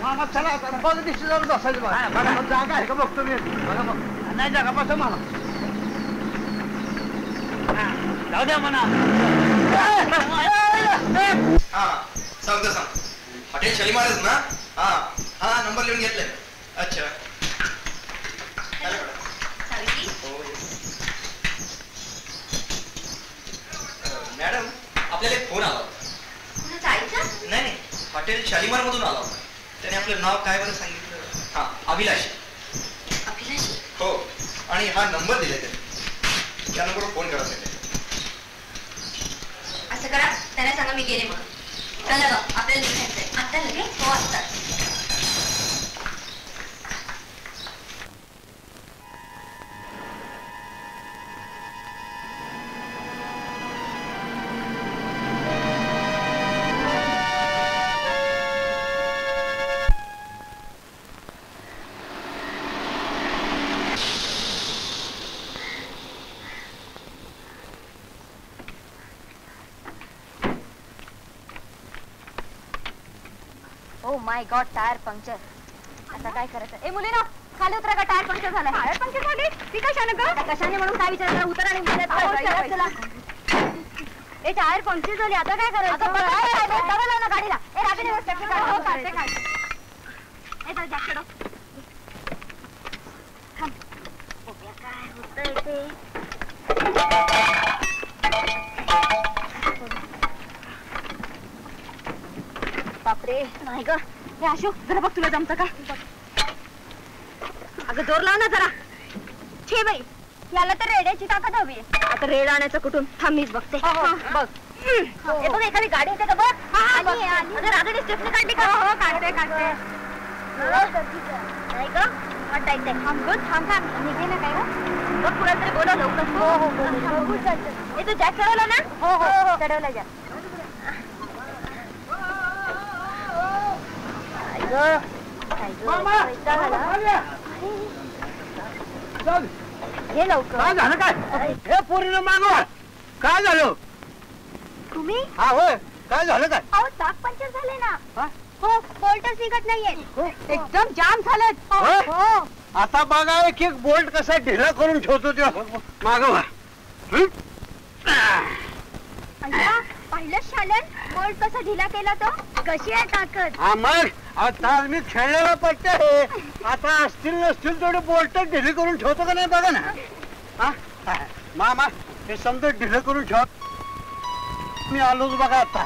मामा चला बघ दिवशी जाऊन बसायचं बघा जागा आहे का बघतो मी बघा बघ नाही जागा बस मला जाऊ द्या म्हणा सांगतो सांग हॉटेल शालीमारच ना हा हा नंबर लिहून घेतलाय अच्छा मॅडम आपल्याला एक फोन आला होता नाही नाही हॉटेल शालीमार मधून आला होता त्याने आपलं नाव काय बरं सांगितलं हा अभिलाषी हो आणि हा नंबर दिलाय त्याने त्या नंबरवर फोन करा सांगितलं असं करा त्याला सांगा मी गेले मग चला बघ आपल्याला निघायचंय आता लगेच हो असतात oh my God tyre puncture आता काय करायचं ए मुलीनो खाली उतरा का टायर पंक्चर झालं टायर पंक्चर झाली ती कशाने ग कशाने म्हणून काय विचारलं उतर आणि चला ए टायर पंक्चर झाली आता काय करायचं बघा ना गाडीला ए रात्री दिवस काढते ए चल जॅकेट थांब बघूया काय होतंय ते बापरे नाही ग हे आशू जरा बघ तुला जमतं का अगं जोर लाव ना जरा छे बाई याला तर रेड्याची ताकद हवी आता रेड आणायचं कुठून थांब मीच बघते बघ हे बघ एखादी गाडी येते का बघ रागडी स्टेपने काढली का हो काढते नाही ग वाटायचंय थांब थांब निघे ना काय ग बघ कुणाला तरी बोलव लवकर हे तू जॅक चढवला ना हो चढवला जॅक हे लवकर काय झालं काय हे पोरीनं मागवा काय झालं तुम्ही हा होय काय झालं काय अहो चाक पंक्चर झाले ना हो बोल्टच निघत नाहीये एकदम जाम झालेत हो आता बघा एक एक बोल्ट कसा ढिला करून ठेवतो तो मागवा पहिलं शालन बोल्ट कसा ढिला केला तो कशी आहे ताकद हा मग आता मी खेळलेला पट्टे आहे आता असतील नसतील तेवढे बोल्ट ढिले करून ठेवतो का नाही बघा ना हा मामा हे समजा ढिले करून ठेव मी आलोच बघा आता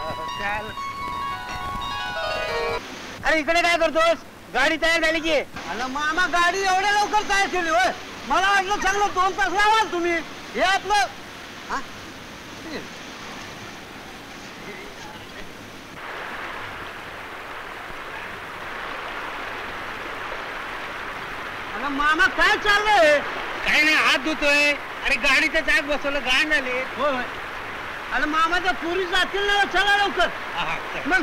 अरे इकडे काय करतोस गाडी तयार झाली की अरे मामा गाडी एवढ्या लवकर तयार केली होय मला वाटलं चांगलं 2 तास लावाल तुम्ही हे आपलं मामा काय चाललंय काही नाही हात धुतोय अरे गाडीचं चाक बसवलं गाण झाले हो अरे मामाच्या पुरी जातील ना चला लवकर मग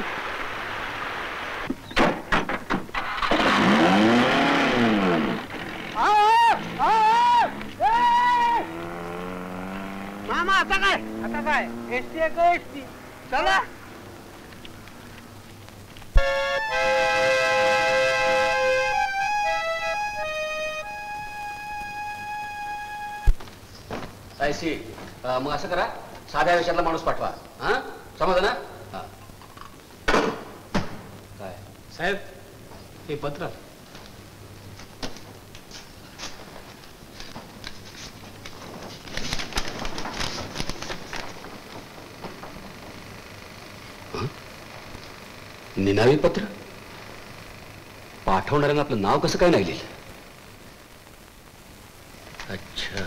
मामा आता काय एसटी आहे का एसटी चला ऐशी मग असं करा साध्या विषयातला माणूस पाठवा हा समजलं ना काय साहेब हे पत्र निनावी पत्र पाठवणाऱ्यांना आपलं नाव कसं काय नाही लिहिलं अच्छा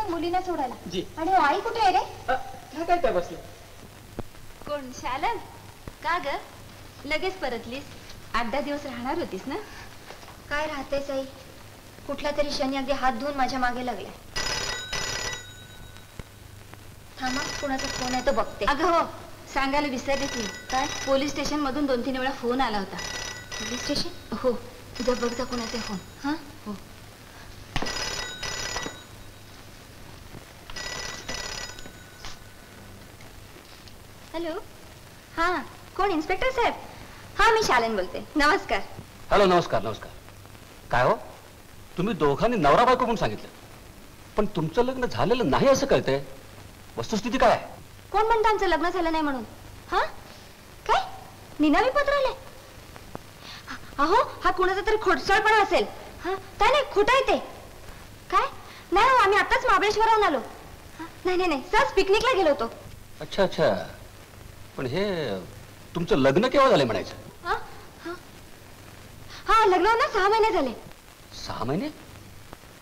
मुलीला सोडायला आणि आई कुठे आहे रे काय बसले कोण शालन का ग लगेच परतलीस 8-10 दिवस राहणार होतीस ना काय राहतेच आई कुठला तरी शनी अगदी हात धुवून माझ्या मागे लागलाय थांबा कुणाचा फोन आहे तो बघते अगं हो सांगायला विसरलेच मी. काय? पोलीस स्टेशन मधून 2-3 वेळा फोन आला होता. Police station? हो. जा बघ जा कोणाचे फोन. हा हो. हॅलो. हा कोण? इन्स्पेक्टर साहेब? हा मी शालन बोलते. नमस्कार. हॅलो. नमस्कार. नमस्कार. काय हो, तुम्ही दोघांनी नवरा बायको म्हणून सांगितलं, पण तुमचं लग्न झालेलं नाही असं कळतंय. वस्तुस्थिती काय आहे? कोण म्हणतं आमचं लग्न झालं नाही म्हणून? हा काय निनावी पत्र आले? अहो हा कुणाचा तरी खोटसाळपणा असेल. हा काय नाही खोटं आहे ते. काय नाही हो, आम्ही आताच महाबळेश्वराहून आलो. नाही नाही नाही सहज पिकनिकला गेलो होतो. अच्छा अच्छा. पण हे तुमचं लग्न केव्हा झालं म्हणायचं? हा हा हा लग्न होऊन 6 महिने झाले. 6 महिने?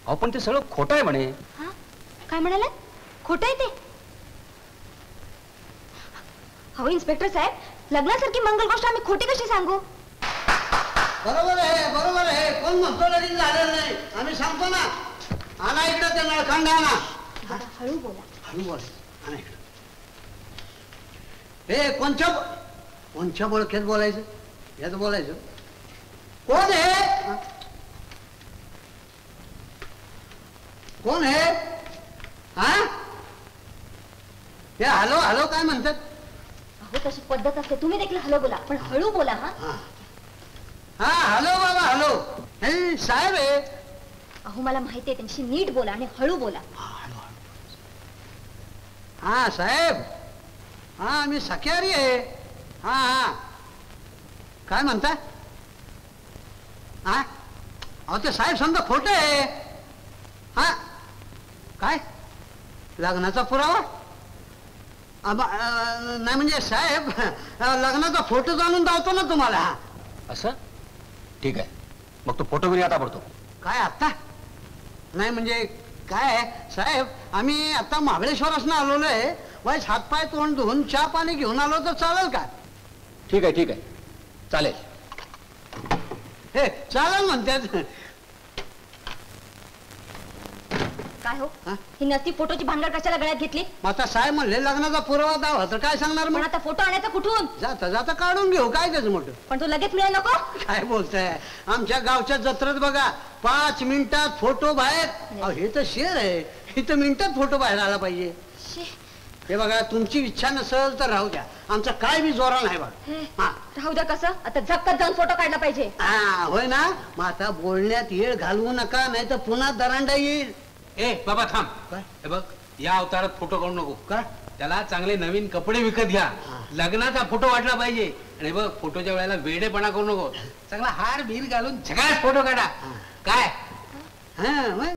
अहो पण ते सगळं खोटं आहे म्हणे. हा काय म्हणाले? खोटं आहे ते? हो इन्स्पेक्टर साहेब, लग्नासारखी मंगल गोष्ट आम्ही खोटी कशी सांगू? बरोबर आहे, बरोबर आहे. कोण म्हणतो लगीन झालेलं नाही? आम्ही सांगतो ना. आणा इकडे ते नळखंड आणा. हळू बोला. हळू बोल. आणा इकडे. हे कोणच्या बोळख्यात बोलायचं? याच बोलायचं. कोण आहे? कोण आहे? हा हे हॅलो हॅलो काय म्हणतात? अहो तशी पद्धत असते. तुम्ही देखील हॅलो बोला, पण हळू बोला. हा हा हॅलो बाबा हॅलो. हे साहेब आहे. अहो मला माहिती आहे, त्यांची नीट बोला आणि हळू बोला. हा साहेब. हा मी सख्यारी आहे. हा हा काय म्हणता? हा अहो ते साहेब समजा खोटं आहे. हा काय लग्नाचा पुरावा? नाही म्हणजे साहेब लग्नाचा फोटो जाणून दावतो ना तुम्हाला. असं? ठीक आहे, मग तो फोटो घेऊन आता पडतो. काय आता? नाही म्हणजे काय साहेब, आम्ही आता महाबळेश्वरासनं आलेलो आहे. वाईस हातपाय तोंड धुवून चहा पाणी घेऊन आलो तर चालेल का? ठीक आहे ठीक आहे चालेल. हे चालेल म्हणतात. काय हो हा? ही नसती फोटोची भांगड कशाला गळ्यात घेतली? मग आता साहेब म्हणले लग्नाचा पुरावा दावा तर काय सांगणार पण मग? आता फोटो आणायचा कुठून? जाता जाता काढून घेऊ. काय त्याचं मोठं? पण तो लगेच मिळेल नको? काय बोलताय? आमच्या गावच्या जत्रेत बघा 5 मिनिटात फोटो बाहेर. अहो, हे तर शेर आहे. इथं मिनिटात फोटो बाहेर आला पाहिजे. शी. हे बघा तुमची इच्छा नसेल तर राहू द्या. आमचा काय बी जोरा नाही बघा. हे, हा राहू द्या. कसं आता झक्कत जाऊन फोटो काढला पाहिजे. हा होय ना. मग आता बोलण्यात येळ घालवू नका, नाही तर पुन्हा दरांडा येईल. ए बाबा थांब. काय? हे बघ या अवतारात फोटो काढू नको. काय? त्याला चांगले नवीन कपडे विकत घ्या. लग्नाचा फोटो वाटला पाहिजे. आणि बघ फोटोच्या वेळेला वेडेपणा करू नको. चांगला हार बीर घालून झकास फोटो काढा. काय? हा